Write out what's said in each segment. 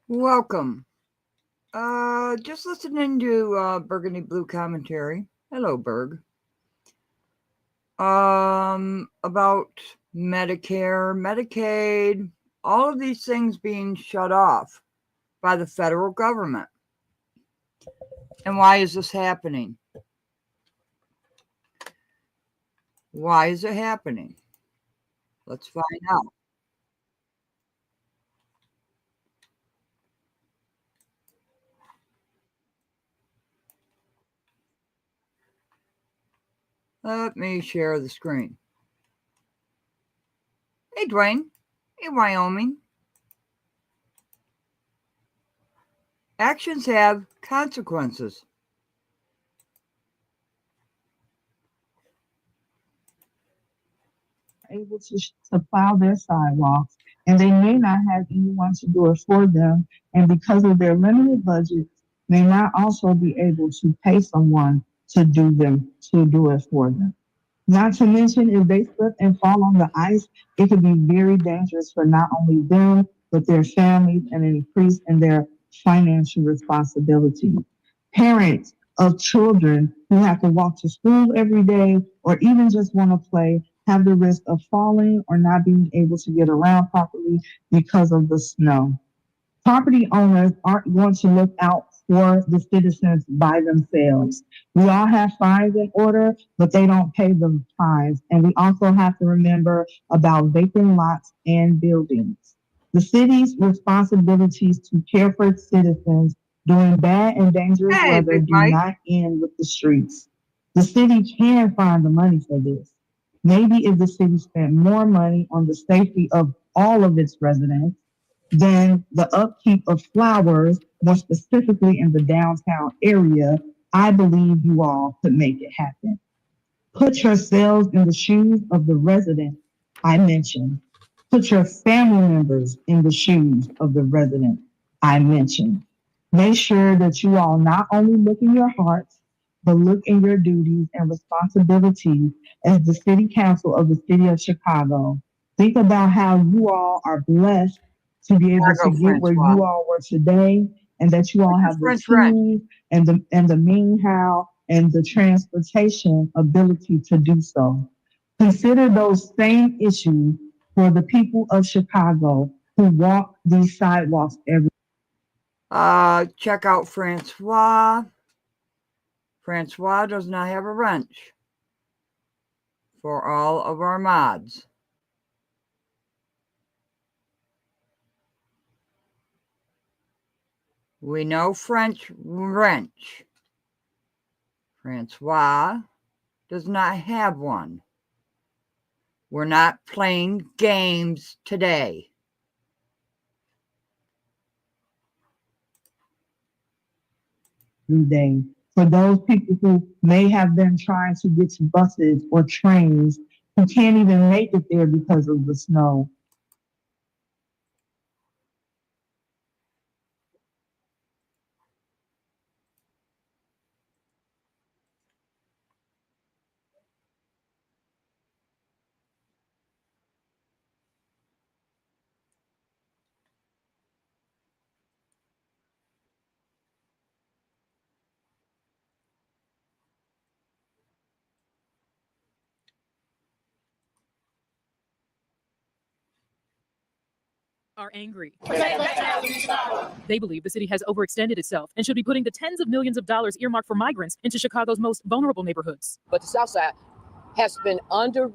Welcome. Just listening to Burgundy Blue commentary. Hello, Berg. About Medicare, Medicaid, all of these things being shut off by the federal government. And why is this happening? Why is it happening? Let's find out. Let me share the screen. Hey, Dwayne. Hey, Wyoming. Actions have consequences. Able to plow their sidewalks, and they may not have anyone to do it for them. And because of their limited budget, may not also be able to pay someone to do it for them. Not to mention, if they slip and fall on the ice, it could be very dangerous for not only them, but their families and an increase in their financial responsibilities. Parents of children who have to walk to school every day or even just want to play have the risk of falling or not being able to get around properly because of the snow. Property owners aren't going to look out for the citizens by themselves. We all have fines in order, but they don't pay the fines. And we also have to remember about vacant lots and buildings. The city's responsibilities to care for its citizens during bad and dangerous Hey, weather Big do Mike. not end with the streets. The city can find the money for this. Maybe if the city spent more money on the safety of all of its residents, then the upkeep of flowers, more specifically in the downtown area, I believe you all could make it happen. Put yourselves in the shoes of the resident I mentioned. Put your family members in the shoes of the resident I mentioned. Make sure that you all not only look in your hearts, but look in your duties and responsibilities as the city council of the city of Chicago. Think about how you all are blessed to be able to Chicago, get where Francois. you all were today, and that you all What's your have the French wrench? tools and the mean how and the transportation ability to do so. Consider those same issues for the people of Chicago who walk these sidewalks every. Check out Francois. Francois does not have a wrench for all of our mods. We know French wrench. Francois does not have one. We're not playing games today. Day. For those people who may have been trying to get to buses or trains who can't even make it there because of the snow. Are angry. They believe the city has overextended itself and should be putting the tens of millions of dollars earmarked for migrants into Chicago's most vulnerable neighborhoods. But the South Side has been under.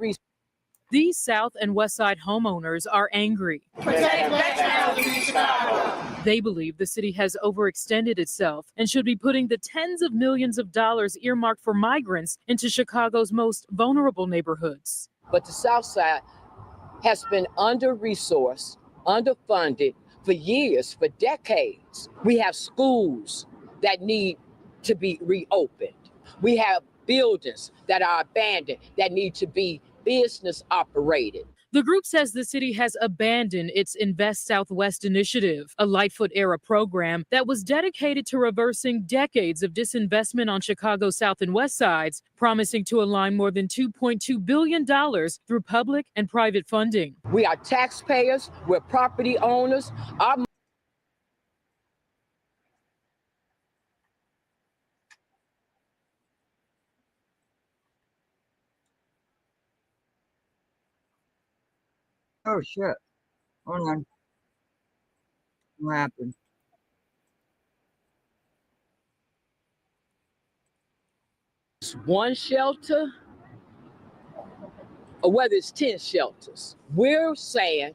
These South and West Side homeowners are angry. They believe the city has overextended itself and should be putting the tens of millions of dollars earmarked for migrants into Chicago's most vulnerable neighborhoods. But the South Side has been under-resourced, underfunded for years, for decades. We have schools that need to be reopened. We have buildings that are abandoned that need to be business operated. The group says the city has abandoned its Invest Southwest initiative, a Lightfoot era program that was dedicated to reversing decades of disinvestment on Chicago's South and West Sides, promising to align more than $2.2 billion through public and private funding. We are taxpayers, we're property owners. Our Oh shit. Hold on. What happened? One shelter or whether it's 10 shelters, we're saying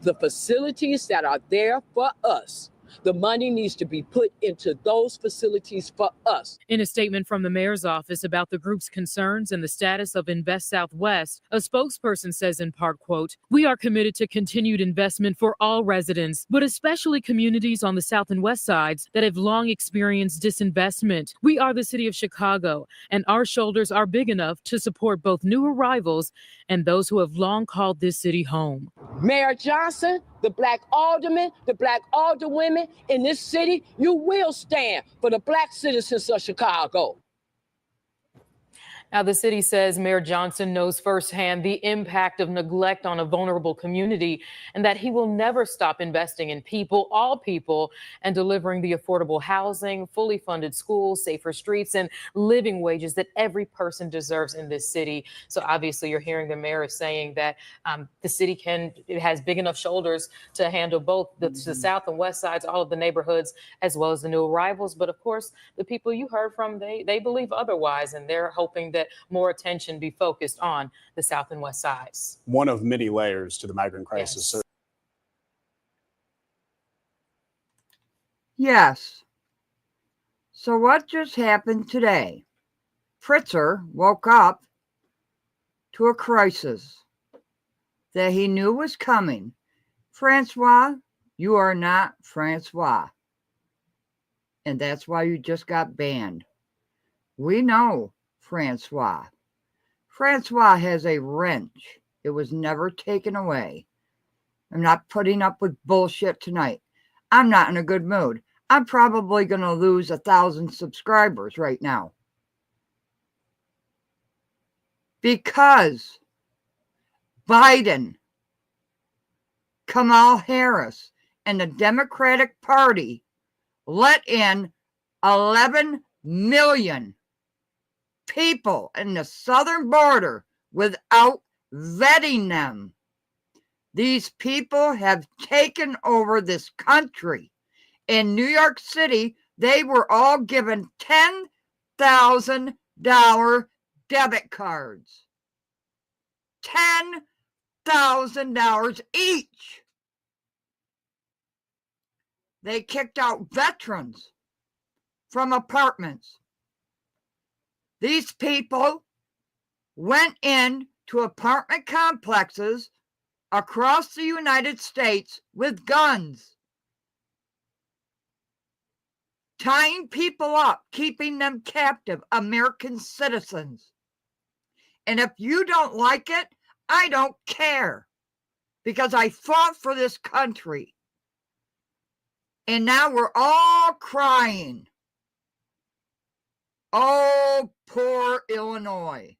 the facilities that are there for us, the money needs to be put into those facilities for us. In a statement from the mayor's office about the group's concerns and the status of Invest Southwest, a spokesperson says in part, quote, "We are committed to continued investment for all residents, but especially communities on the south and west sides that have long experienced disinvestment. We are the city of Chicago, and our shoulders are big enough to support both new arrivals and those who have long called this city home." Mayor Johnson, the black aldermen, the black alderwomen in this city, you will stand for the black citizens of Chicago. Now, the city says Mayor Johnson knows firsthand the impact of neglect on a vulnerable community and that he will never stop investing in people, all people, and delivering the affordable housing, fully funded schools, safer streets, and living wages that every person deserves in this city. So obviously you're hearing the mayor saying that the city it has big enough shoulders to handle both the south and west sides, all of the neighborhoods, as well as the new arrivals. But of course, the people you heard from, they believe otherwise, and they're hoping that more attention be focused on the south and west sides. One of many layers to the migrant crisis. Yes. So what just happened today? Pritzker woke up to a crisis that he knew was coming. Francois, you are not Francois. And that's why you just got banned. We know Francois. Francois has a wrench. It was never taken away. I'm not putting up with bullshit tonight. I'm not in a good mood. I'm probably going to lose 1,000 subscribers right now. Because Biden, Kamala Harris, and the Democratic Party let in 11 million people in the southern border without vetting them. These people have taken over this country. In New York City, they were all given $10,000 debit cards. $10,000 each. They kicked out veterans from apartments. These people went in to apartment complexes across the United States with guns, tying people up, keeping them captive, American citizens. And if you don't like it, I don't care, because I fought for this country. And now we're all crying. Oh, poor Illinois.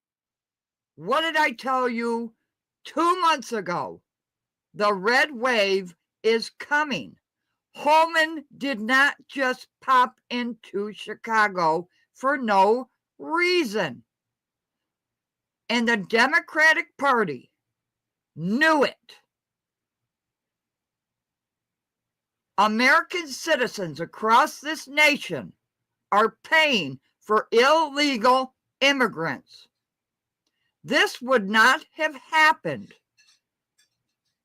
What did I tell you 2 months ago? The red wave is coming. Holman did not just pop into Chicago for no reason. And the Democratic Party knew it. American citizens across this nation are paying for illegal immigrants. This would not have happened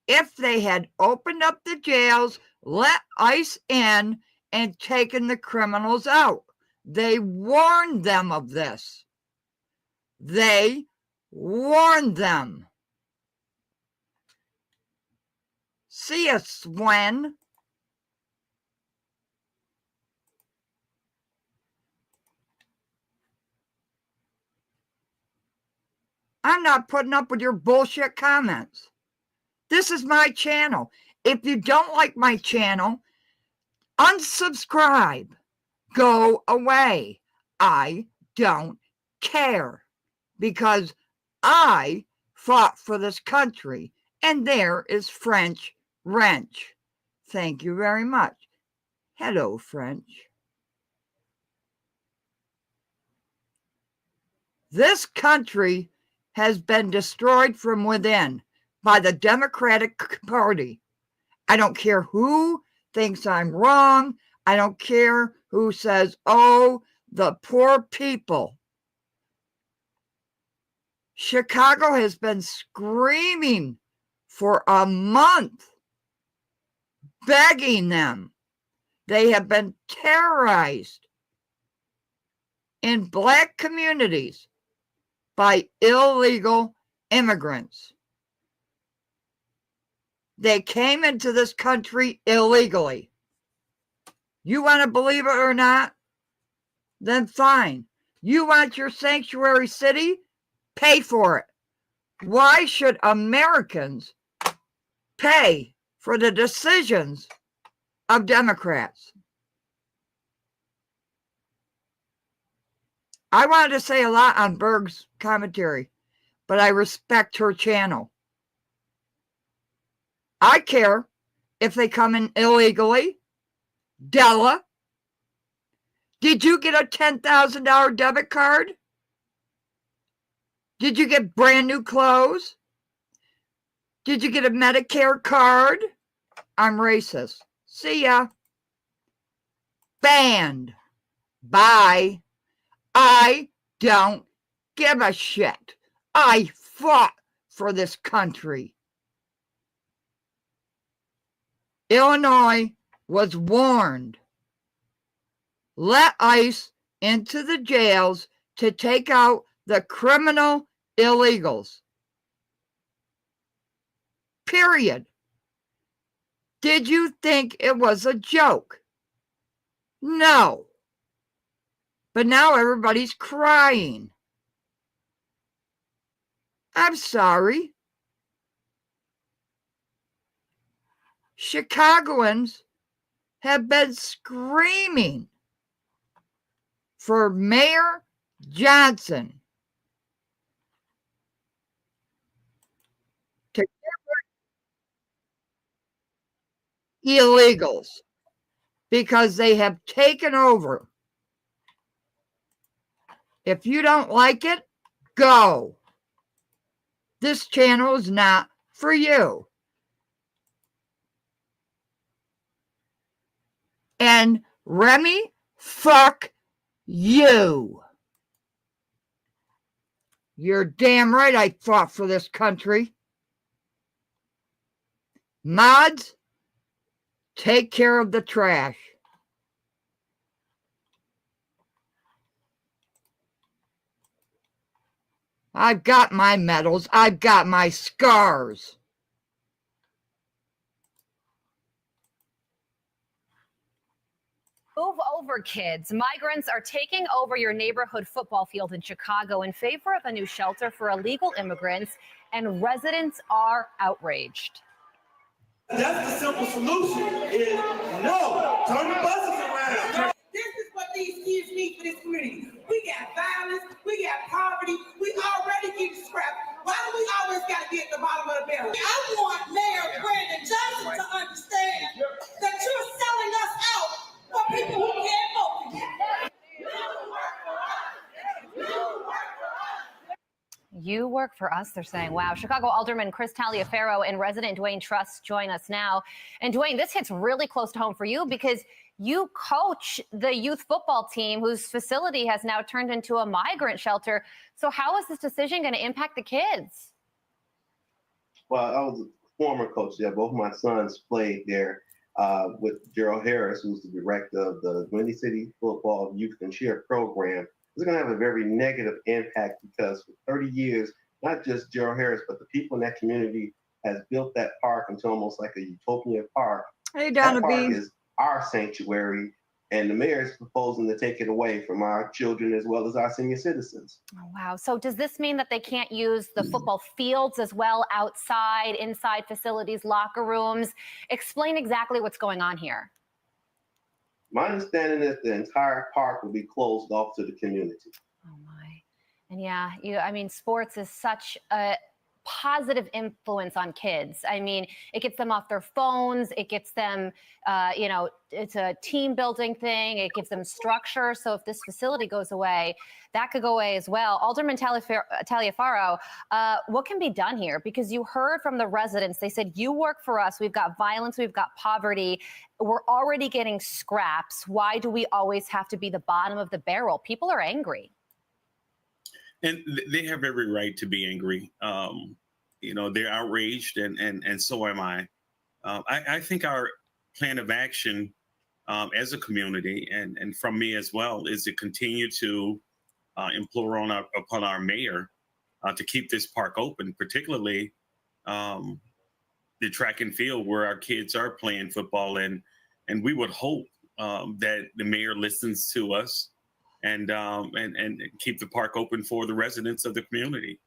if they had opened up the jails, let ICE in, and taken the criminals out. They warned them of this. They warned them. See ya, Swen. I'm not putting up with your bullshit comments. This is my channel. If you don't like my channel, unsubscribe. Go away. I don't care, because I fought for this country, and there is French Wrench. Thank you very much. Hello, French. This country has been destroyed from within by the Democratic Party. I don't care who thinks I'm wrong. I don't care who says, oh, the poor people. Chicago has been screaming for a month, begging them. They have been terrorized in Black communities by illegal immigrants. They came into this country illegally. You want to believe it or not? Then fine. You want your sanctuary city? Pay for it. Why should Americans pay for the decisions of Democrats? I wanted to say a lot on Berg's commentary, but I respect her channel. I care if they come in illegally. Della, did you get a $10,000 debit card? Did you get brand new clothes? Did you get a Medicare card? I'm racist. See ya. Banned. Bye. I don't give a shit. I fought for this country. Illinois was warned. Let ICE into the jails to take out the criminal illegals. Period. Did you think it was a joke? No. But now everybody's crying. I'm sorry. Chicagoans have been screaming for Mayor Johnson to get illegals because they have taken over. If you don't like it, go. This channel is not for you. And Remy, fuck you. You're damn right I fought for this country. Mods, take care of the trash. I've got my medals. I've got my scars. Move over, kids. Migrants are taking over your neighborhood football field in Chicago in favor of a new shelter for illegal immigrants, and residents are outraged. That's the simple solution is no. Turn the buses around. This is what these kids need for this community. We got violence, we got poverty, we already get scrapped. Why do we always got to be at the bottom of the barrel? I want Mayor Brandon Johnson to understand that you're selling us out for people who can't vote for you. You work for us, they're saying. Wow. Chicago Alderman Chris Taliaferro and resident Dwayne Truss join us now. And Dwayne, this hits really close to home for you because you coach the youth football team whose facility has now turned into a migrant shelter. So how is this decision going to impact the kids? Well, I was a former coach there. Both my sons played there with Gerald Harris, who's the director of the Windy City Football Youth and Cheer program. It's going to have a very negative impact because for 30 years, not just Gerald Harris, but the people in that community has built that park into almost like a utopian park. Hey, That park Donovan. is our sanctuary, and the mayor is proposing to take it away from our children as well as our senior citizens. Oh, wow. So does this mean that they can't use the football fields as well outside, inside facilities, locker rooms? Explain exactly what's going on here. My understanding is the entire park will be closed off to the community. Oh, my. And yeah, I mean, sports is such a positive influence on kids. I mean, it gets them off their phones. It gets them, it's a team building thing. It gives them structure. So if this facility goes away, that could go away as well. Alderman Taliaferro, what can be done here? Because you heard from the residents, they said, you work for us. We've got violence. We've got poverty. We're already getting scraps. Why do we always have to be the bottom of the barrel? People are angry. And they have every right to be angry. They're outraged, and so am I. I think our plan of action as a community, and from me as well, is to continue to implore upon our mayor to keep this park open, particularly the track and field where our kids are playing football. And we would hope that the mayor listens to us and keep the park open for the residents of the community.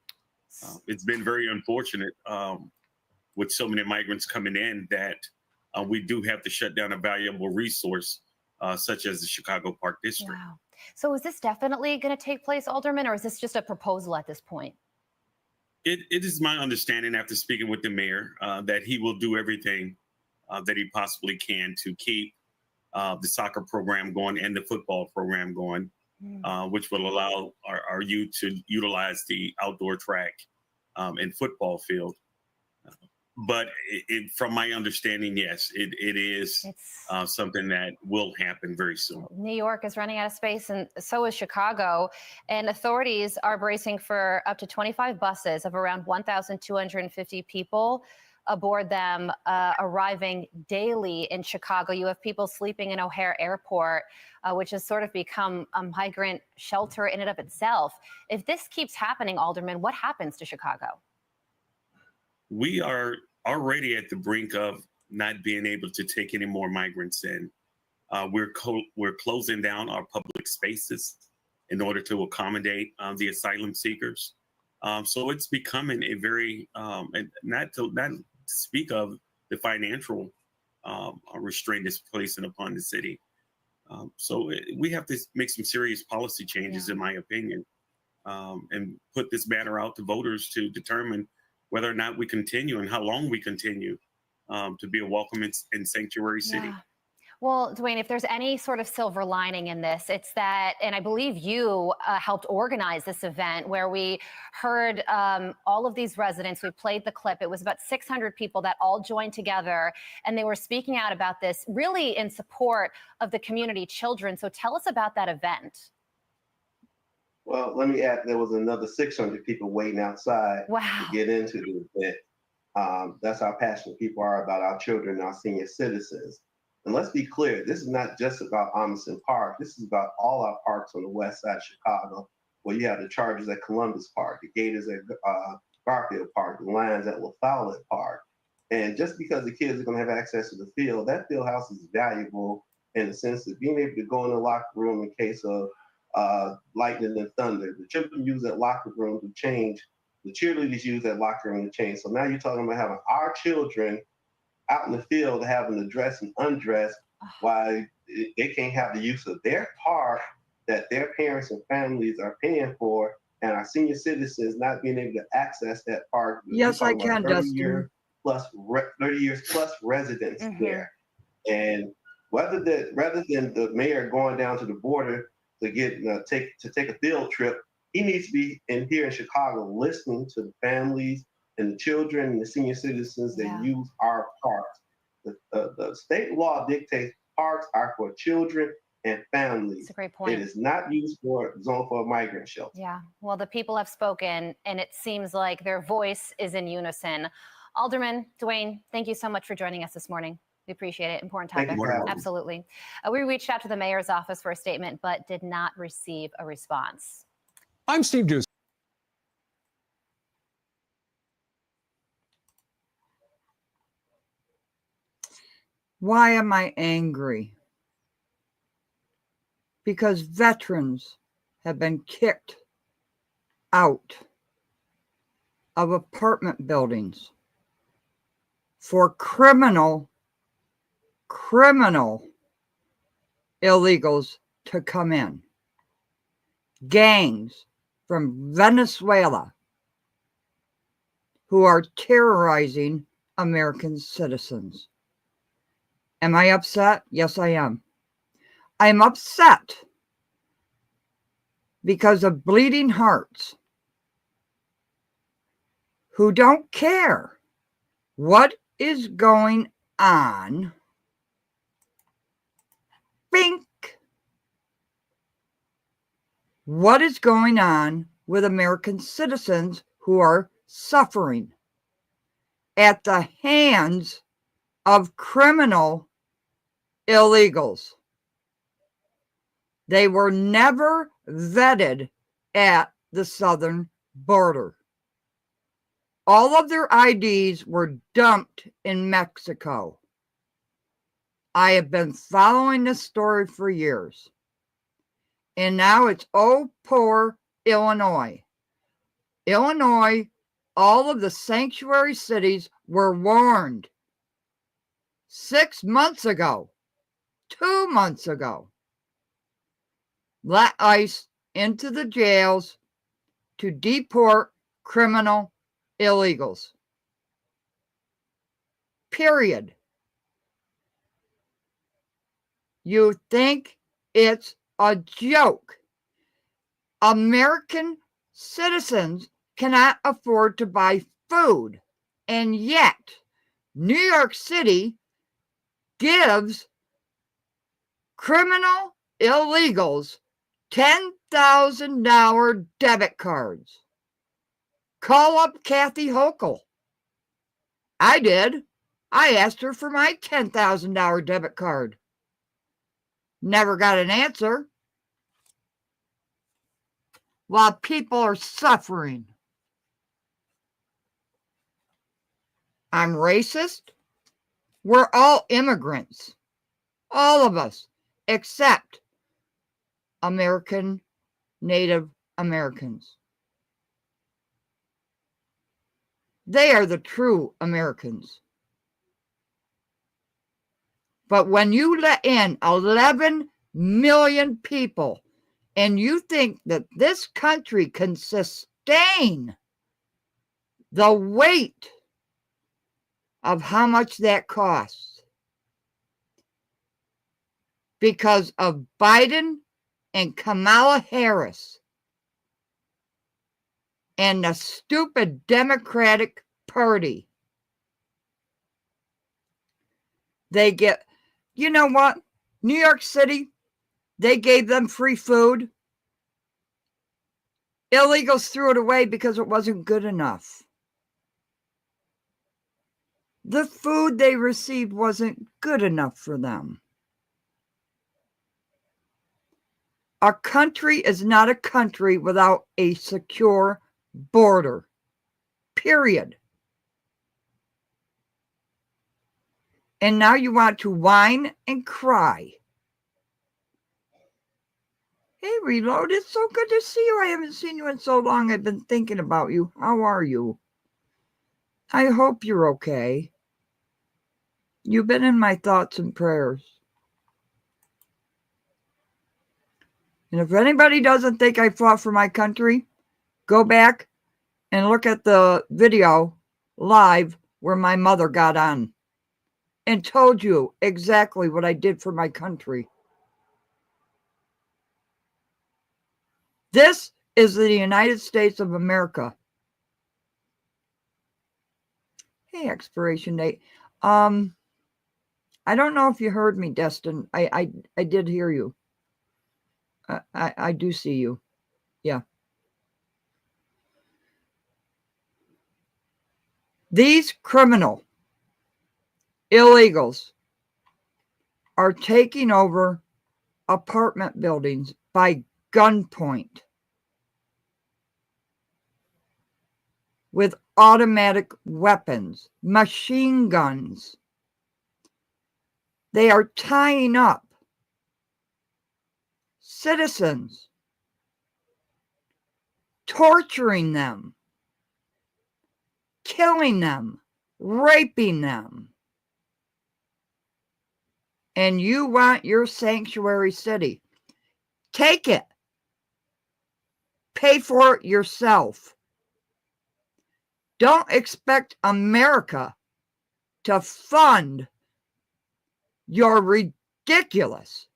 It's been very unfortunate with so many migrants coming in that we do have to shut down a valuable resource such as the Chicago Park District. Wow. So is this definitely going to take place, Alderman, or is this just a proposal at this point? It is my understanding after speaking with the mayor that he will do everything that he possibly can to keep the soccer program going and the football program going. Which will allow our youth to utilize the outdoor track and football field. But from my understanding, yes, it is something that will happen very soon. New York is running out of space, and so is Chicago. And authorities are bracing for up to 25 buses of around 1,250 people aboard them arriving daily in Chicago. You have people sleeping in O'Hare Airport, which has sort of become a migrant shelter in and of itself. If this keeps happening, Alderman, what happens to Chicago? We are already at the brink of not being able to take any more migrants in. We're closing down our public spaces in order to accommodate the asylum seekers. So it's becoming a very, not to speak of the financial restraint is placing upon the city. So we have to make some serious policy changes, in my opinion, and put this matter out to voters to determine whether or not we continue and how long we continue to be a welcome and sanctuary city. Yeah. Well, Dwayne, if there's any sort of silver lining in this, it's that, and I believe you helped organize this event where we heard all of these residents. We played the clip. It was about 600 people that all joined together, and they were speaking out about this really in support of the community children. So tell us about that event. Well, let me add, there was another 600 people waiting outside to get into the event. That's how passionate people are about our children and our senior citizens. And let's be clear, this is not just about Amundsen Park. This is about all our parks on the west side of Chicago, where you have the Chargers at Columbus Park, the Gators at Garfield Park, the Lions at La Follette Park. And just because the kids are going to have access to the field, that field house is valuable in the sense of being able to go in the locker room in case of lightning and thunder. The children use that locker room to change. The cheerleaders use that locker room to change. So now you're talking about having our children out in the field having to dress and undress while they can't have the use of their park that their parents and families are paying for, and our senior citizens not being able to access that park. Yes, I can, 30 Dustin. 30 years plus residents there. And rather than the mayor going down to the border to get take a field trip, he needs to be here in Chicago listening to the families and the children and the senior citizens that use our parks. The state law dictates parks are for children and families. That's a great point. It is not used for zone for a migrant shelter. Yeah, well, the people have spoken, and it seems like their voice is in unison. Alderman Dwayne, thank you so much for joining us this morning. We appreciate it. Important topic. Thank you for having me. Absolutely. We reached out to the mayor's office for a statement, but did not receive a response. I'm Steve Deuce. Why am I angry? Because veterans have been kicked out of apartment buildings for criminal illegals to come in. Gangs from Venezuela who are terrorizing American citizens. Am I upset? Yes, I am. I'm upset because of bleeding hearts who don't care what is going on. Bink. What is going on with American citizens who are suffering at the hands of criminal illegals? They were never vetted at the southern border. All of their IDs were dumped in Mexico. I have been following this story for years. And now it's, oh, poor Illinois. Illinois, all of the sanctuary cities were warned 6 months ago, 2 months ago. Let ICE into the jails to deport criminal illegals. Period. You think it's a joke? American citizens cannot afford to buy food, and yet New York City gives criminal illegals $10,000 debit cards. Call up Kathy Hochul. I did. I asked her for my $10,000 debit card. Never got an answer. While people are suffering. I'm racist. We're all immigrants. All of us, except American Native Americans. They are the true Americans. But when you let in 11 million people and you think that this country can sustain the weight of how much that costs because of Biden and Kamala Harris and the stupid Democratic Party, they get, you know what? New York City, they gave them free food. Illegals threw it away because it wasn't good enough. The food they received wasn't good enough for them. A country is not a country without a secure border. Period. And now you want to whine and cry. Hey, Reload, it's so good to see you. I haven't seen you in so long. I've been thinking about you. How are you? I hope you're okay. You've been in my thoughts and prayers. And if anybody doesn't think I fought for my country, go back and look at the video live where my mother got on and told you exactly what I did for my country. This is the United States of America. Hey, expiration date. I don't know if you heard me, Destin. I did hear you. I do see you. Yeah. These criminal illegals are taking over apartment buildings by gunpoint with automatic weapons, machine guns. They are tying up citizens, torturing them, killing them, raping them. And you want your sanctuary city. Take it. Pay for it yourself. Don't expect America to fund your ridiculous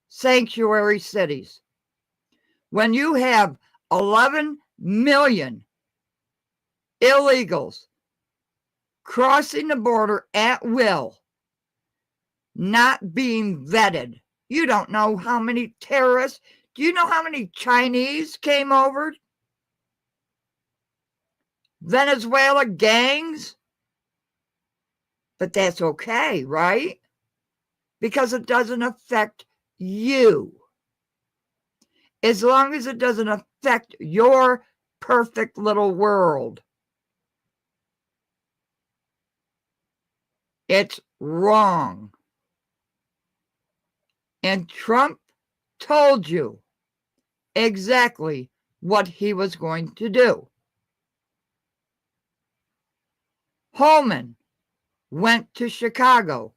sanctuary cities when you have 11 million illegals crossing the border at will, not being vetted. You don't know how many terrorists. Do you know how many Chinese came over? Venezuela gangs? But that's okay, right? Because it doesn't affect you. As long as it doesn't affect your perfect little world, it's wrong. And Trump told you exactly what he was going to do. Holman went to Chicago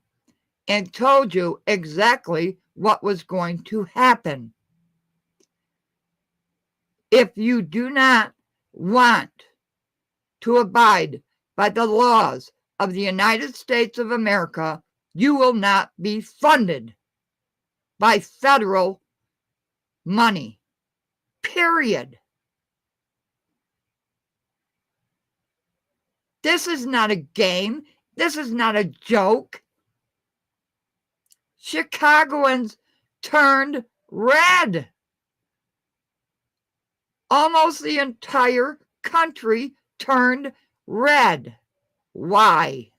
and told you exactly what was going to happen. If you do not want to abide by the laws of the United States of America, you will not be funded by federal money. Period. This is not a game. This is not a joke. Chicagoans turned red. Almost the entire country turned red. Why?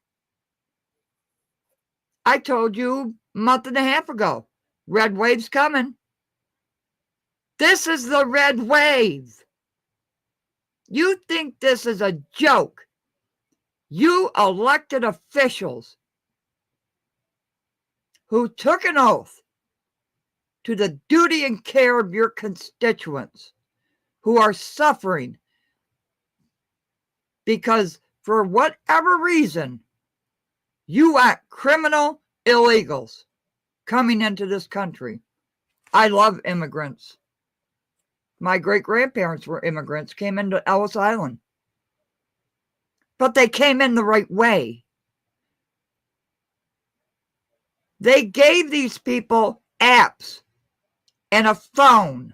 I told you a month and a half ago, red wave's coming. This is the red wave. You think this is a joke? You elected officials who took an oath to the duty and care of your constituents who are suffering because for whatever reason, you want criminal illegals coming into this country. I love immigrants. My great-grandparents were immigrants, came into Ellis Island. But they came in the right way. They gave these people apps and a phone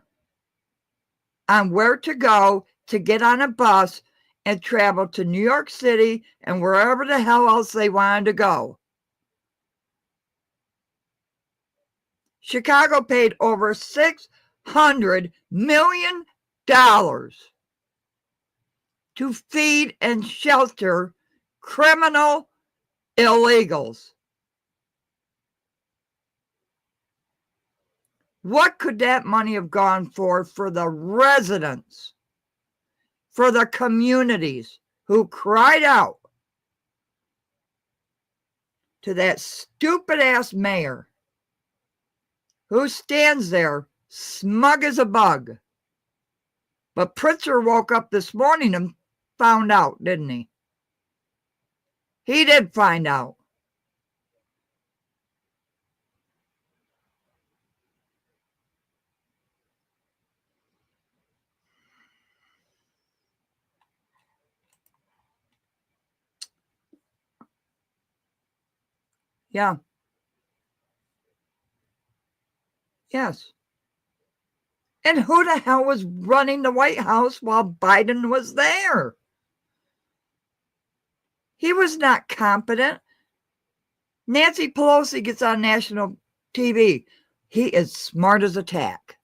on where to go to get on a bus and travel to New York City and wherever the hell else they wanted to go. Chicago paid over $600 million to feed and shelter criminal illegals. What could that money have gone for the residents, for the communities who cried out to that stupid-ass mayor who stands there smug as a bug? But Pritzker woke up this morning and found out, didn't he? He did find out. Yeah. Yes. And who the hell was running the White House while Biden was there? He was not competent. Nancy Pelosi gets on national TV. He is smart as a tack.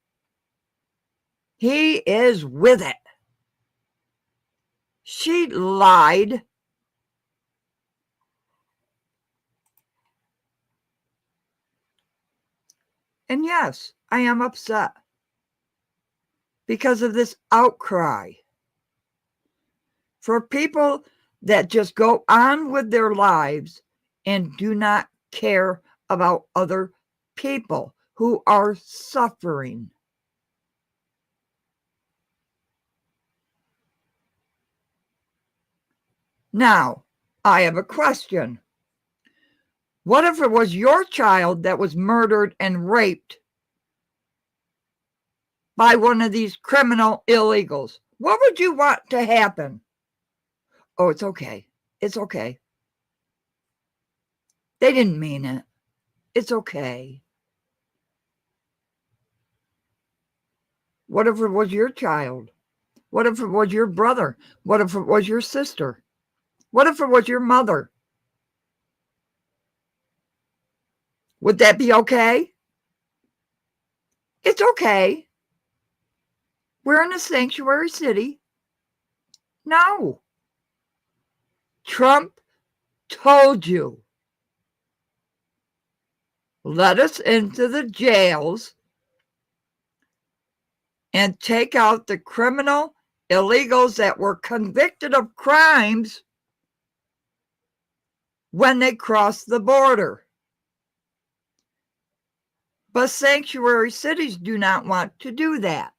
He is with it. She lied. And yes, I am upset because of this outcry for people that just go on with their lives and do not care about other people who are suffering. Now, I have a question. What if it was your child that was murdered and raped by one of these criminal illegals? What would you want to happen? Oh, it's okay. It's okay. They didn't mean it. It's okay. What if it was your child? What if it was your brother? What if it was your sister? What if it was your mother? Would that be okay? It's okay. We're in a sanctuary city. No. Trump told you. Let us into the jails and take out the criminal illegals that were convicted of crimes when they crossed the border. But sanctuary cities do not want to do that.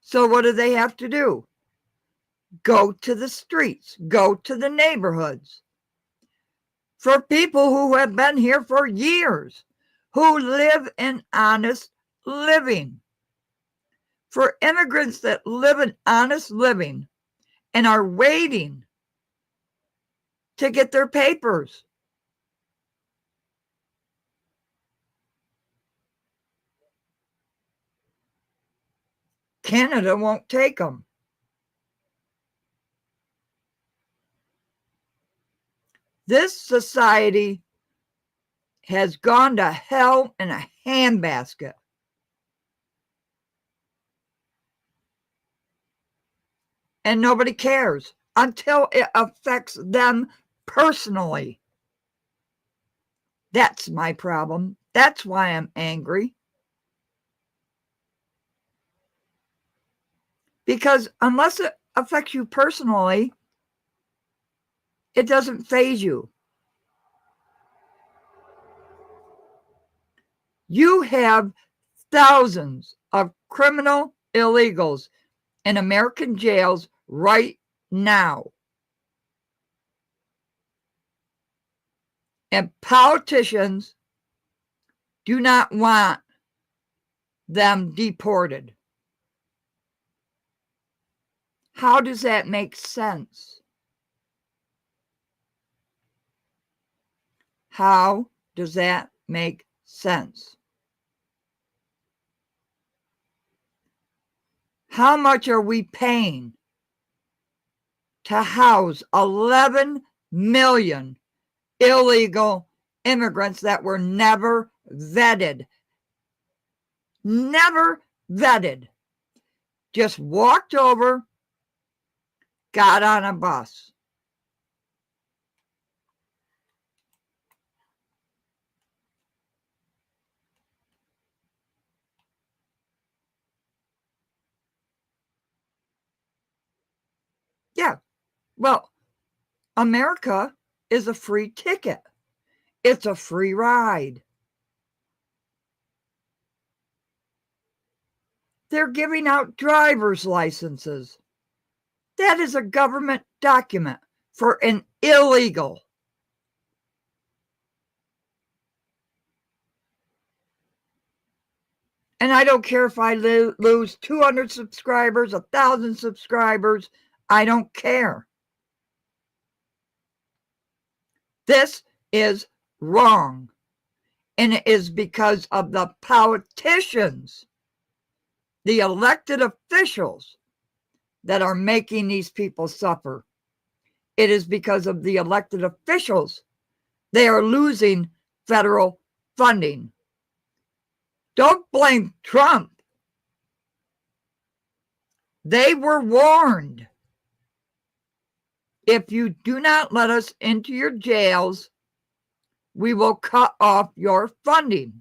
So what do they have to do? Go to the streets, go to the neighborhoods. For people who have been here for years, who live an honest living. For immigrants that live an honest living and are waiting to get their papers. Canada won't take them. This society has gone to hell in a handbasket. And nobody cares until it affects them personally. That's my problem. That's why I'm angry. Because unless it affects you personally, it doesn't faze you. You have thousands of criminal illegals in American jails right now. And politicians do not want them deported. How does that make sense? How does that make sense? How much are we paying to house 11 million illegal immigrants that were never vetted? Never vetted. Just walked over, got on a bus. Yeah, well, America is a free ticket. It's a free ride. They're giving out driver's licenses. That is a government document for an illegal. And I don't care if I lose 200 subscribers, 1,000 subscribers. I don't care. This is wrong. And it is because of the politicians, the elected officials that are making these people suffer. It is because of the elected officials. They are losing federal funding. Don't blame Trump. They were warned. If you do not let us into your jails, we will cut off your funding.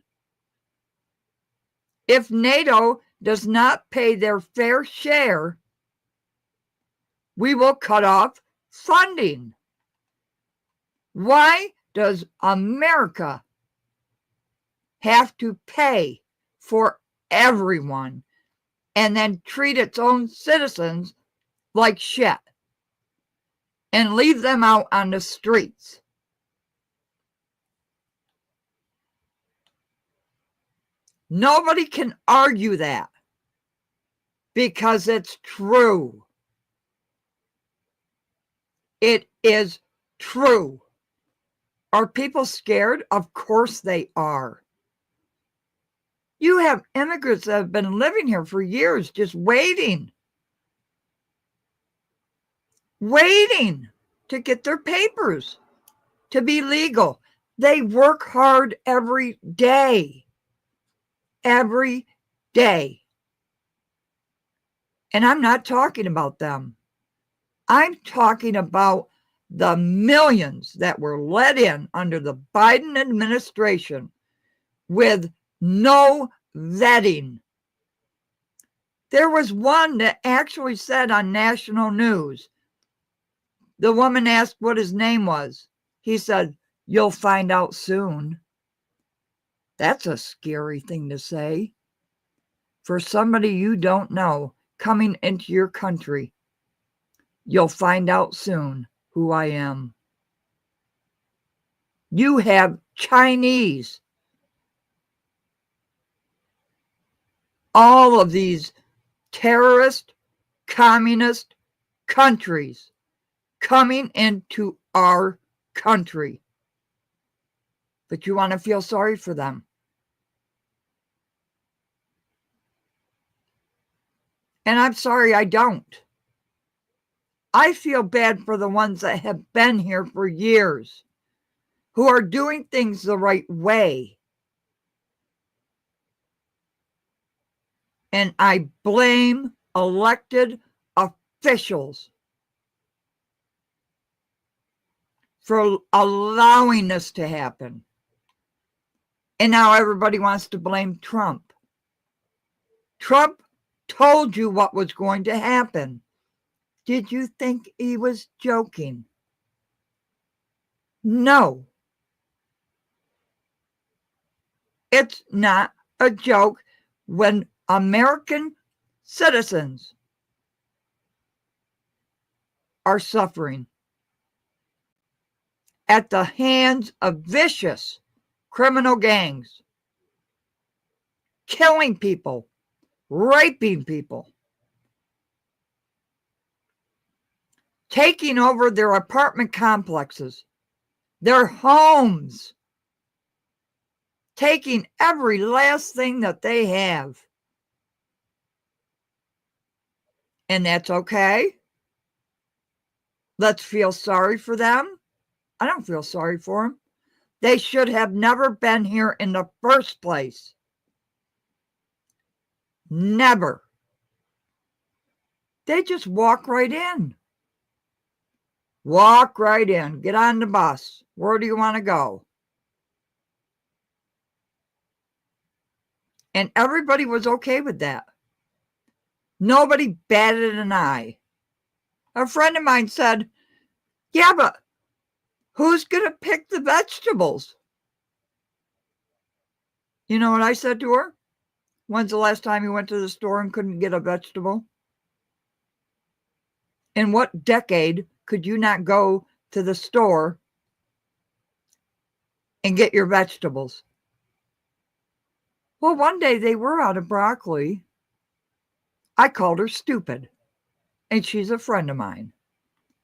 If NATO does not pay their fair share, we will cut off funding. Why does America have to pay for everyone and then treat its own citizens like shit and leave them out on the streets? Nobody can argue that because it's true. It is true. Are people scared? Of course they are. You have immigrants that have been living here for years, just waiting to get their papers, to be legal. They work hard every day. Every day. And I'm not talking about them. I'm talking about the millions that were let in under the Biden administration with no vetting. There was one that actually said on national news, the woman asked what his name was. He said, "You'll find out soon." That's a scary thing to say for somebody you don't know coming into your country. You'll find out soon who I am. You have Chinese. All of these terrorist, communist countries coming into our country. But you want to feel sorry for them. And I'm sorry, I don't. I feel bad for the ones that have been here for years, who are doing things the right way. And I blame elected officials for allowing this to happen. And now everybody wants to blame Trump. Trump told you what was going to happen. Did you think he was joking? No. It's not a joke when American citizens are suffering at the hands of vicious criminal gangs, killing people, raping people, taking over their apartment complexes, their homes, taking every last thing that they have. And that's okay. Let's feel sorry for them. I don't feel sorry for them. They should have never been here in the first place. Never. They just walk right in. Walk right in. Get on the bus. Where do you want to go? And everybody was okay with that. Nobody batted an eye. A friend of mine said, "Yeah, but who's going to pick the vegetables?" You know what I said to her? When's the last time you went to the store and couldn't get a vegetable? In what decade could you not go to the store and get your vegetables? Well, one day they were out of broccoli. I called her stupid. And she's a friend of mine.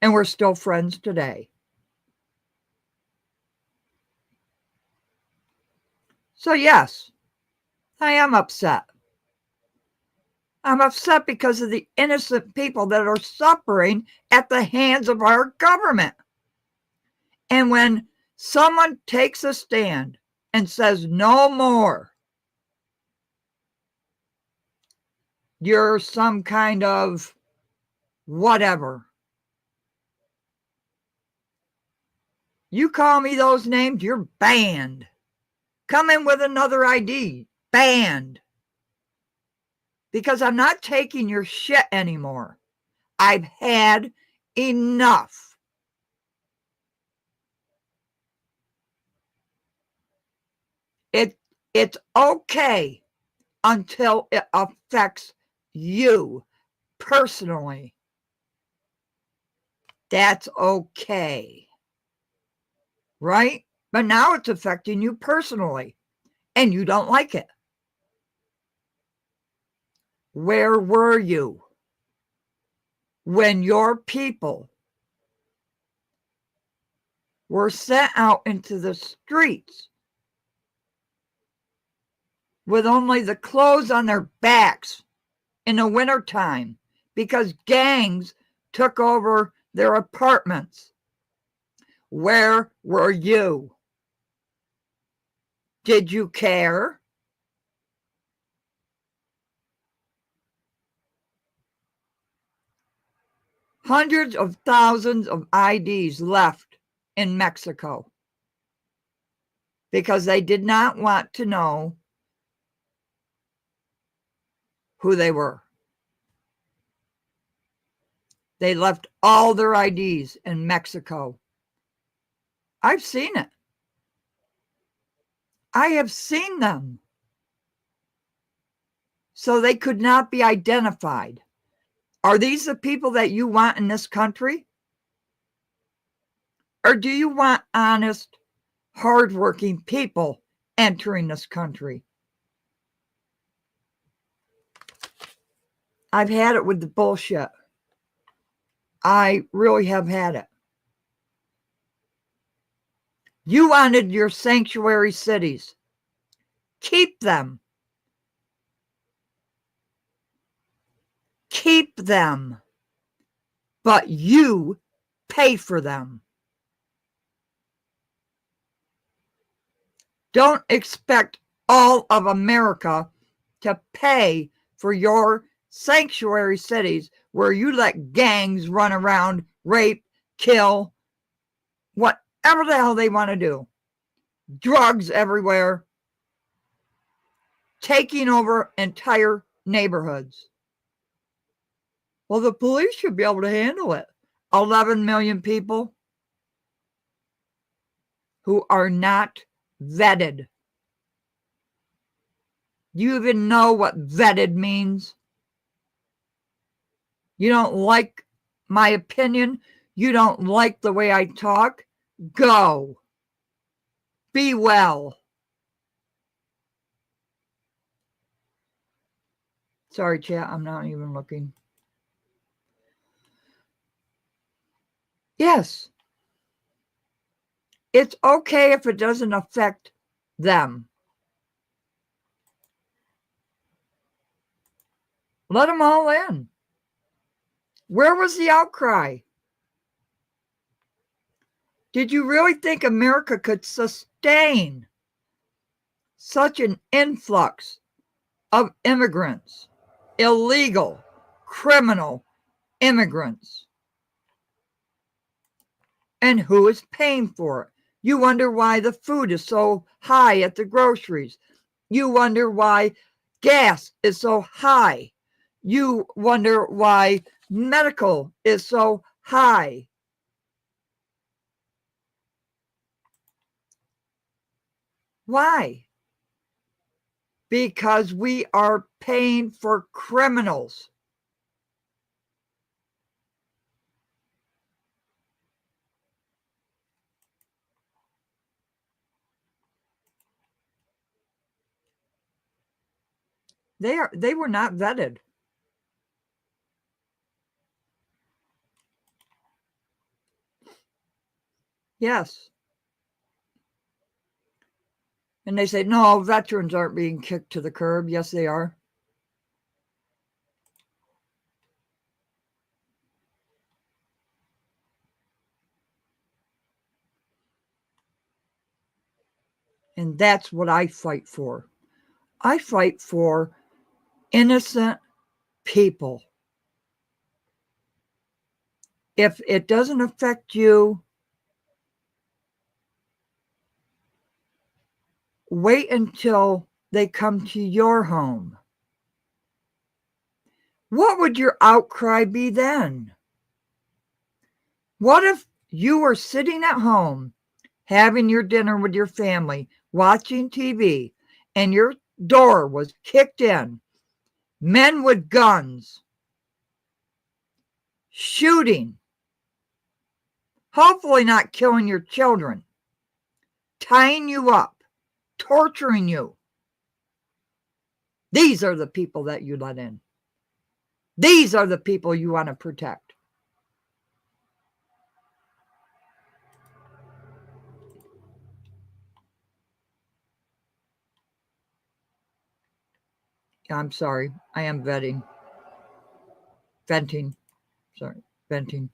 And we're still friends today. So yes, I am upset. I'm upset because of the innocent people that are suffering at the hands of our government. And when someone takes a stand and says no more, you're some kind of whatever. You call me those names, you're banned. Come in with another ID, banned. Because I'm not taking your shit anymore. I've had enough. It's okay until it affects you personally. That's okay. Right? But now it's affecting you personally, and you don't like it. Where were you when your people were sent out into the streets with only the clothes on their backs in the wintertime because gangs took over their apartments. Where were you? Did you care? Hundreds of thousands of IDs left in Mexico because they did not want to know who they were. They left all their IDs in Mexico. I've seen it. I have seen them. So they could not be identified. Are these the people that you want in this country? Or do you want honest, hardworking people entering this country? I've had it with the bullshit. I really have had it. You wanted your sanctuary cities. Keep them. Keep them. But you pay for them. Don't expect all of America to pay for your sanctuary cities where you let gangs run around, rape, kill, whatever the hell they want to do. Drugs everywhere. Taking over entire neighborhoods. Well, the police should be able to handle it. 11 million people who are not vetted. You even know what vetted means? You don't like my opinion? You don't like the way I talk? Go. Be well. Sorry, chat, I'm not even looking. Yes. It's okay if it doesn't affect them. Let them all in. Where was the outcry? Did you really think America could sustain such an influx of immigrants, illegal, criminal immigrants? And who is paying for it? You wonder why the food is so high at the groceries. You wonder why gas is so high. You wonder why medical is so high. Why? Because we are paying for criminals. They were not vetted. Yes. And they say, no, veterans aren't being kicked to the curb. Yes, they are. And that's what I fight for. I fight for innocent people. If it doesn't affect you, wait until they come to your home. What would your outcry be then? What if you were sitting at home, having your dinner with your family, watching TV, and your door was kicked in, men with guns, shooting, hopefully not killing your children, tying you up, torturing you? These are the people that you let in. These are the people you want to protect. I'm sorry. I am venting. Venting. Sorry. Venting.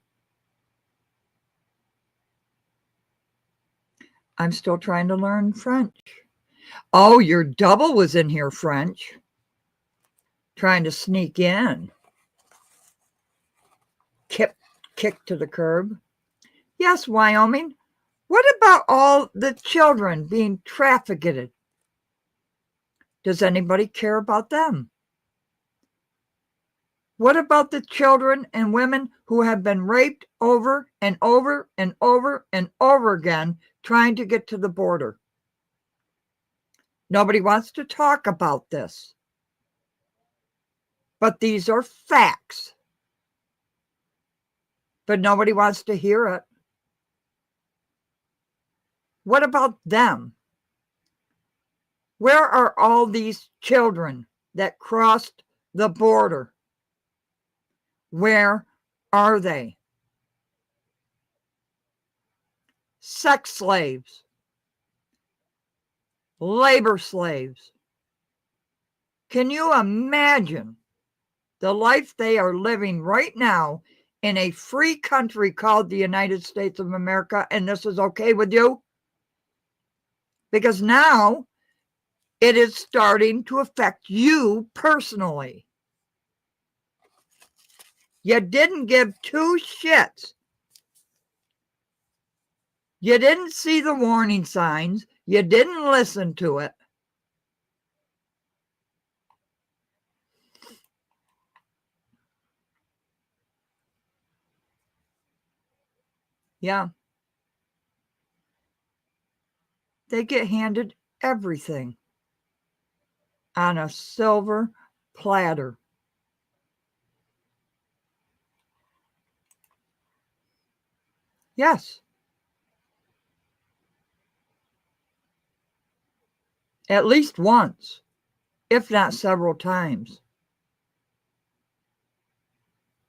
I'm still trying to learn French. Oh, your double was in here, French. Trying to sneak in. Kick to the curb. Yes, Wyoming. What about all the children being trafficked? Does anybody care about them? What about the children and women who have been raped over and over and over and over again trying to get to the border? Nobody wants to talk about this. But these are facts. But nobody wants to hear it. What about them? Where are all these children that crossed the border? Where are they? Sex slaves, labor slaves. Can you imagine the life they are living right now in a free country called the United States of America, and this is okay with you? Because now it is starting to affect you personally. You didn't give two shits. You didn't see the warning signs. You didn't listen to it. Yeah. They get handed everything on a silver platter. Yes. At least once, if not several times.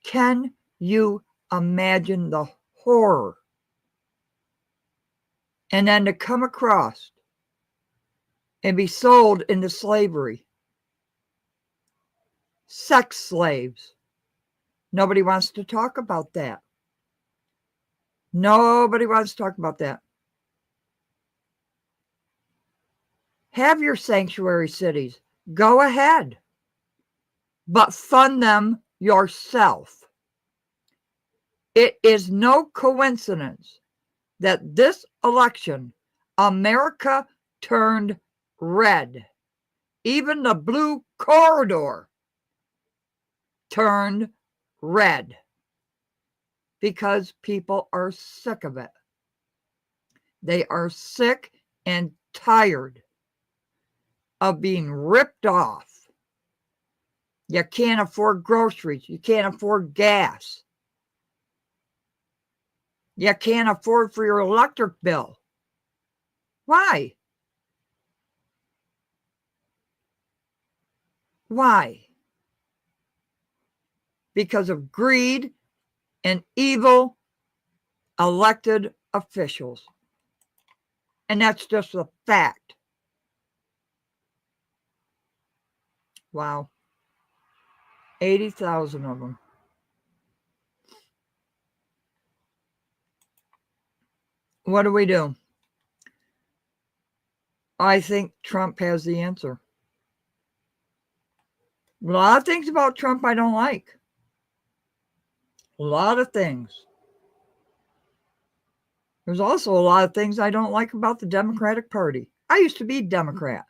Can you imagine the horror? And then to come across and be sold into slavery. Sex slaves. Nobody wants to talk about that. Nobody wants to talk about that. Have your sanctuary cities. Go ahead. But fund them yourself. It is no coincidence that this election, America turned red. Even the blue corridor turned red because people are sick of it. They are sick and tired of being ripped off. You can't afford groceries. You can't afford gas. You can't afford for your electric bill. Why? Why? Because of greed and evil elected officials. And that's just a fact. Wow. 80,000 of them. What do we do? I think Trump has the answer. A lot of things about Trump I don't like. A lot of things. There's also a lot of things I don't like about the Democratic Party. I used to be Democrat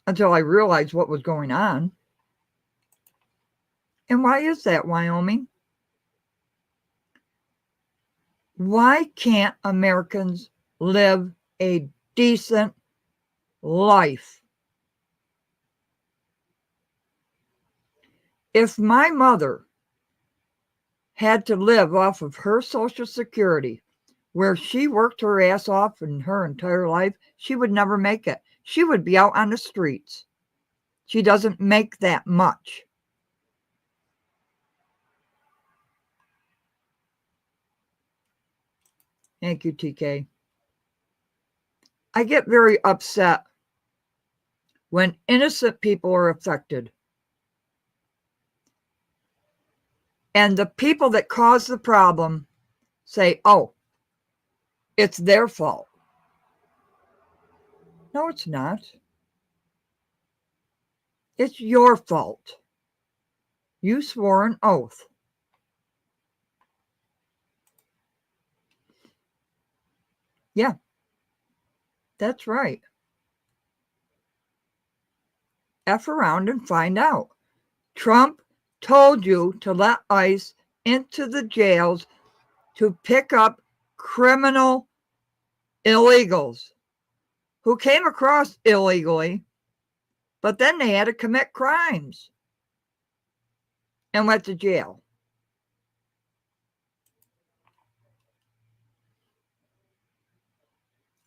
until I realized what was going on. And why is that, Wyoming? Why can't Americans live a decent life? If my mother had to live off of her Social Security, where she worked her ass off in her entire life, she would never make it. She would be out on the streets. She doesn't make that much. Thank you, TK. I get very upset when innocent people are affected. And the people that cause the problem say, oh, it's their fault. No, it's not. It's your fault. You swore an oath. Yeah, that's right. F around and find out. Trump told you to let ICE into the jails to pick up criminal illegals who came across illegally, but then they had to commit crimes and went to jail.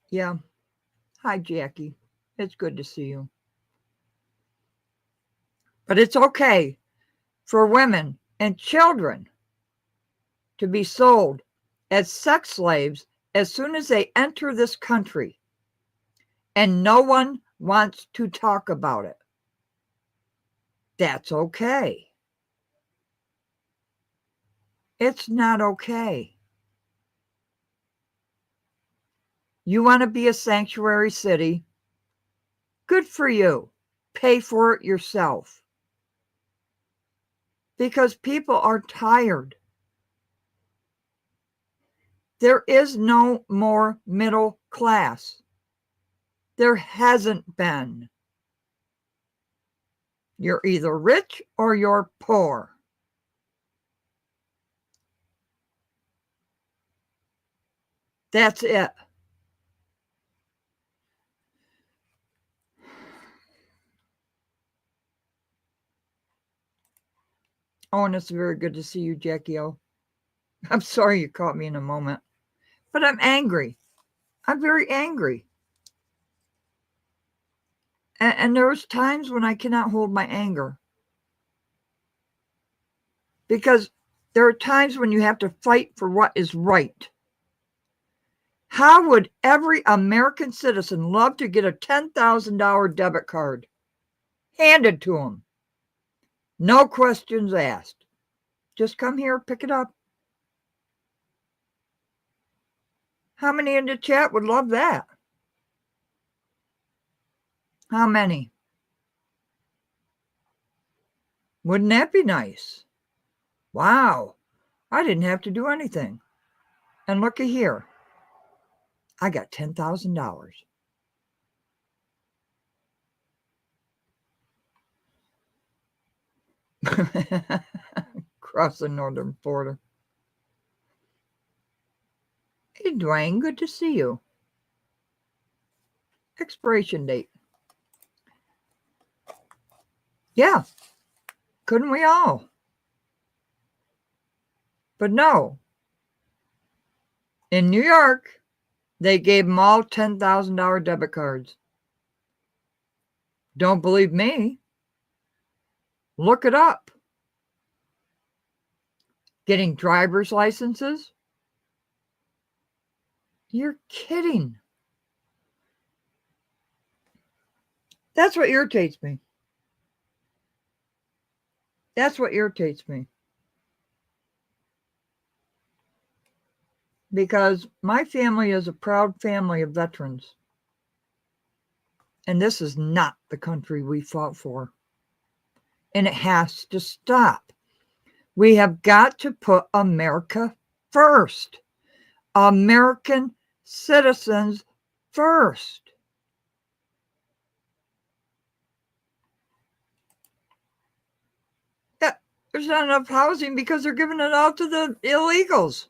Yeah. Hi, Jackie. It's good to see you. But it's okay for women and children to be sold as sex slaves as soon as they enter this country. And no one wants to talk about it. That's okay. It's not okay. You want to be a sanctuary city? Good for you. Pay for it yourself. Because people are tired. There is no more middle class. There hasn't been. You're either rich or you're poor. That's it. Oh, and it's very good to see you, Jackie O. I'm sorry you caught me in a moment. But I'm angry. I'm very angry. And there's times when I cannot hold my anger. Because there are times when you have to fight for what is right. How would every American citizen love to get a $10,000 debit card handed to them? No questions asked. Just come here, pick it up. How many in the chat would love that? How many? Wouldn't that be nice? Wow, I didn't have to do anything. And looky here. I got $10,000. Across the northern border. Hey, Dwayne, good to see you. Expiration date. Yeah, couldn't we all? But no. In New York, they gave them all $10,000 debit cards. Don't believe me? Look it up. Getting driver's licenses? You're kidding. That's what irritates me. That's what irritates me. Because my family is a proud family of veterans. And this is not the country we fought for. And it has to stop. We have got to put America first. American citizens first. Yeah, there's not enough housing because they're giving it out to the illegals.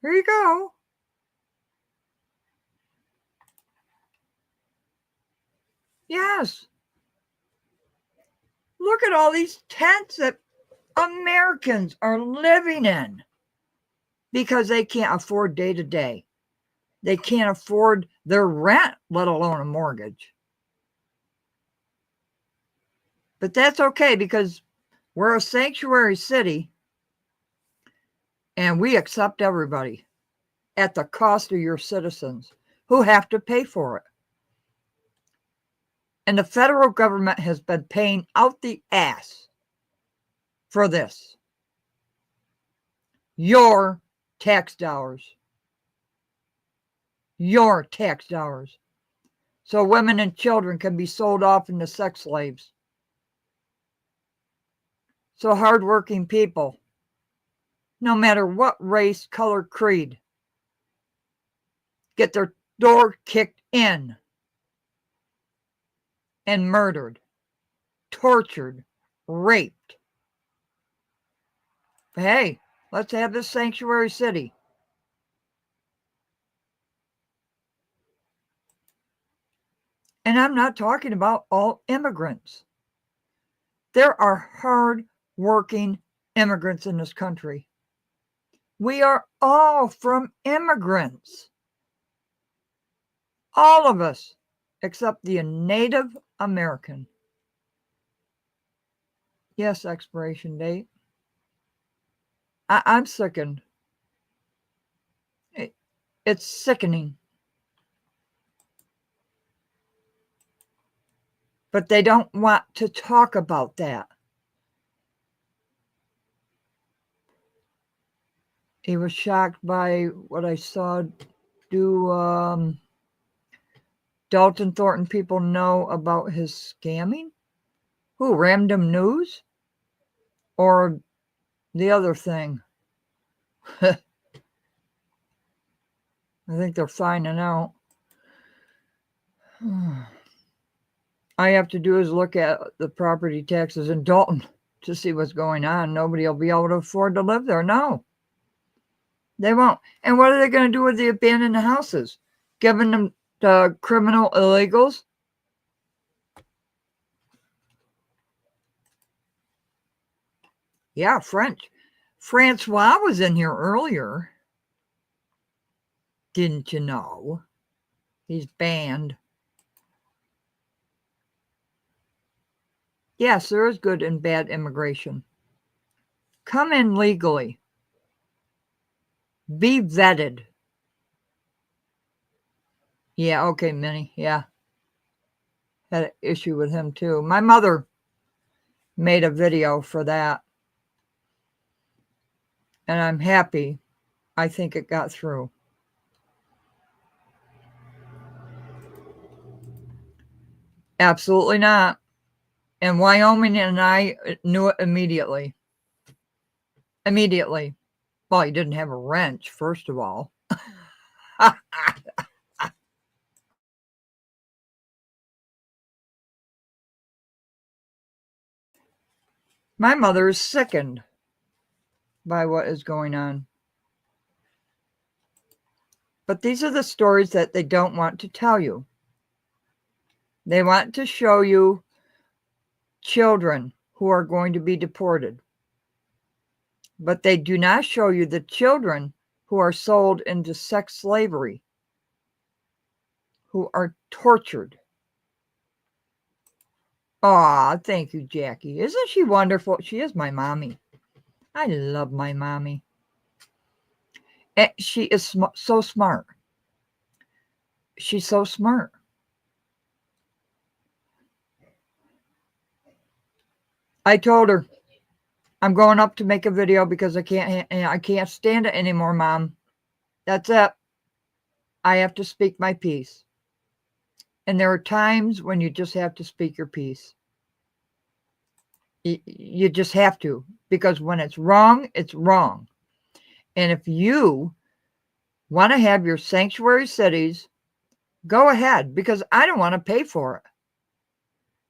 Here you go. Yes. Look at all these tents that Americans are living in because they can't afford day to day. They can't afford their rent, let alone a mortgage. But that's okay because we're a sanctuary city and we accept everybody at the cost of your citizens who have to pay for it. And the federal government has been paying out the ass for this. Your tax dollars. Your tax dollars. So women and children can be sold off into sex slaves. So hardworking people, no matter what race, color, creed, get their door kicked in and murdered, tortured, raped. But hey, let's have this sanctuary city. And I'm not talking about all immigrants. There are hard-working immigrants in this country. We are all from immigrants. All of us, except the Native American. Yes, expiration date. I'm sickened. It's sickening. But they don't want to talk about that. He was shocked by what I saw. Do Dalton Thornton people know about his scamming? Who, Random News? Or the other thing? I think they're finding out. All I have to do is look at the property taxes in Dalton to see what's going on. Nobody will be able to afford to live there. No, they won't. And what are they going to do with the abandoned houses? Giving them to criminal illegals? Yeah, Francois was in here earlier. Didn't you know? He's banned. Yes, there is good and bad immigration. Come in legally. Be vetted. Yeah, okay, Minnie. Yeah. Had an issue with him too. My mother made a video for that. And I'm happy. I think it got through. Absolutely not. And Wyoming and I knew it immediately. Immediately. Well, he didn't have a wrench, first of all. My mother is sickened by what is going on. But these are the stories that they don't want to tell you. They want to show you children who are going to be deported. But they do not show you the children who are sold into sex slavery, who are tortured. Aw, thank you, Jackie. Isn't she wonderful? She is my mommy. I love my mommy. And she is so smart. She's so smart. I told her, I'm going up to make a video because I can't stand it anymore, Mom. That's it. I have to speak my piece. And there are times when you just have to speak your piece. You just have to, because when it's wrong, it's wrong. And if you want to have your sanctuary cities, go ahead, because I don't want to pay for it.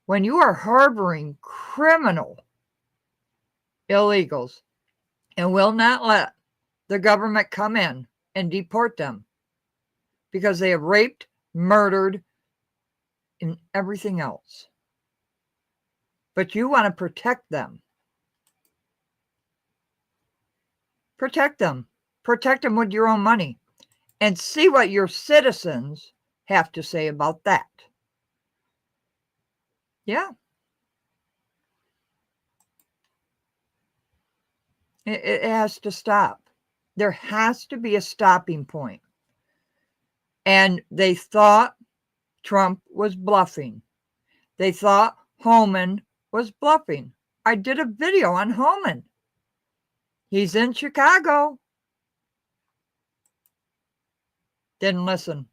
When you are harboring criminal illegals and will not let the government come in and deport them because they have raped, murdered, and everything else. But you want to protect them. Protect them. Protect them with your own money. And see what your citizens have to say about that. Yeah. It has to stop. There has to be a stopping point. And they thought Trump was bluffing. They thought Homan was bluffing. I did a video on Homan. He's in Chicago. Didn't listen.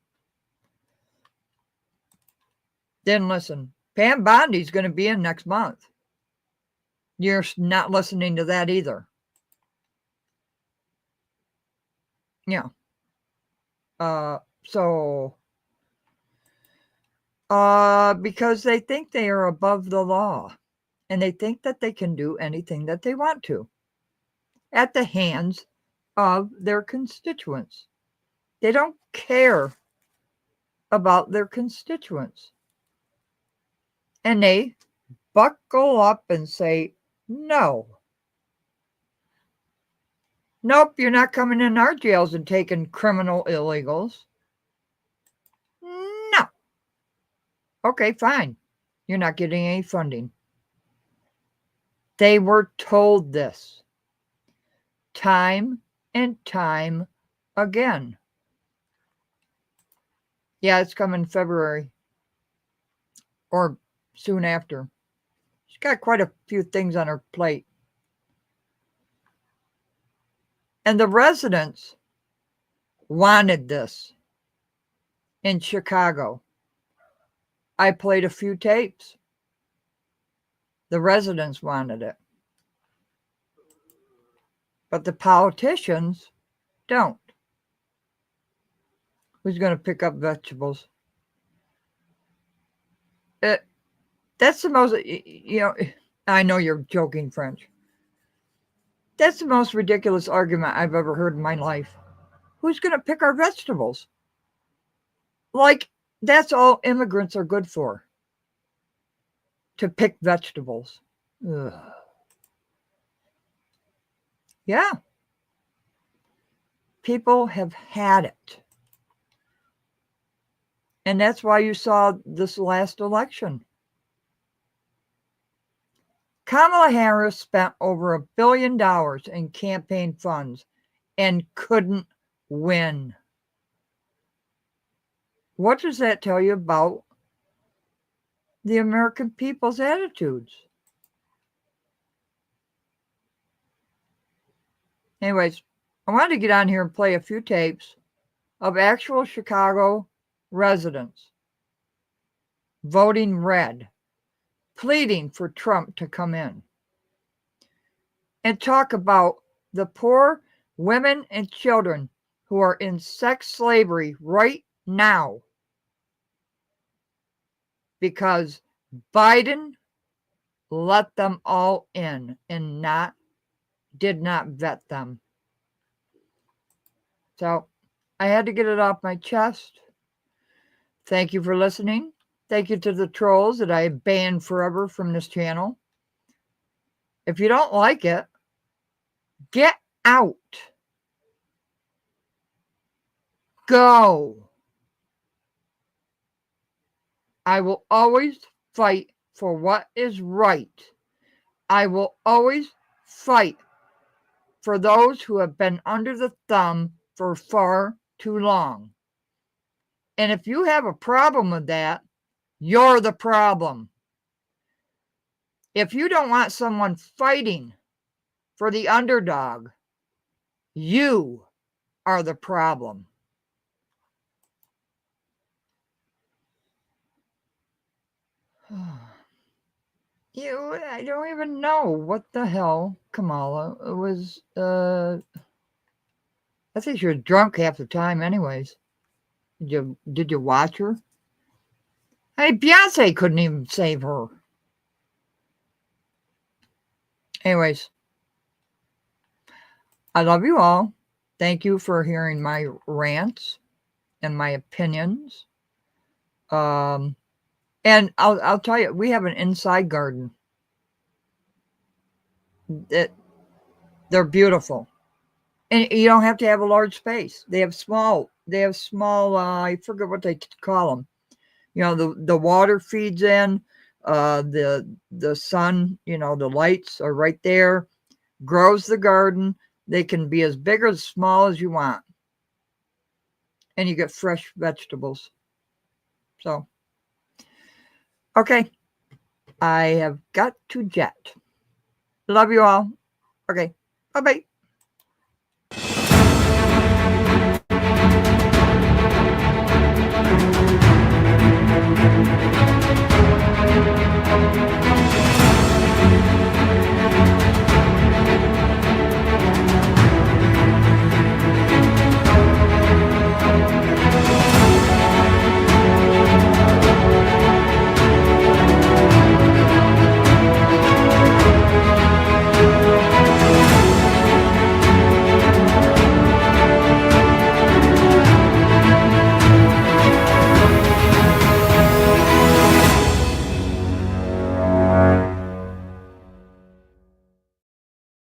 Didn't listen. Pam Bondi's going to be in next month. You're not listening to that either. Yeah. Because they think they are above the law and they think that they can do anything that they want to at the hands of their constituents. They don't care about their constituents. And they buckle up and say, no. Nope, you're not coming in our jails and taking criminal illegals. No. Okay, fine. You're not getting any funding. They were told this time and time again. Yeah, it's coming February or soon after. She's got quite a few things on her plate. And the residents wanted this in Chicago. I played a few tapes. The residents wanted it. But the politicians don't. Who's going to pick up vegetables? That's the most, I know you're joking, French. That's the most ridiculous argument I've ever heard in my life. Who's going to pick our vegetables? Like, that's all immigrants are good for. To pick vegetables. Ugh. Yeah. People have had it. And that's why you saw this last election. Kamala Harris spent over $1 billion in campaign funds and couldn't win. What does that tell you about the American people's attitudes? Anyways, I wanted to get on here and play a few tapes of actual Chicago residents voting red, pleading for Trump to come in, and talk about the poor women and children who are in sex slavery right now because Biden let them all in and did not vet them. So I had to get it off my chest. Thank you for listening. Thank you to the trolls that I banned forever from this channel. If you don't like it, get out. Go. I will always fight for what is right. I will always fight for those who have been under the thumb for far too long. And if you have a problem with that, you're the problem. If you don't want someone fighting for the underdog, you are the problem. I don't even know what the hell Kamala was. I think she was drunk half the time anyways. Did you watch her? Hey, Beyonce couldn't even save her. Anyways, I love you all. Thank you for hearing my rants and my opinions. And I'll tell you, we have an inside garden. They're beautiful. And you don't have to have a large space. They have small, I forget what they call them. The water feeds in, the sun, the lights are right there, grows the garden. They can be as big or as small as you want. And you get fresh vegetables. So, okay. I have got to jet. Love you all. Okay. Bye-bye.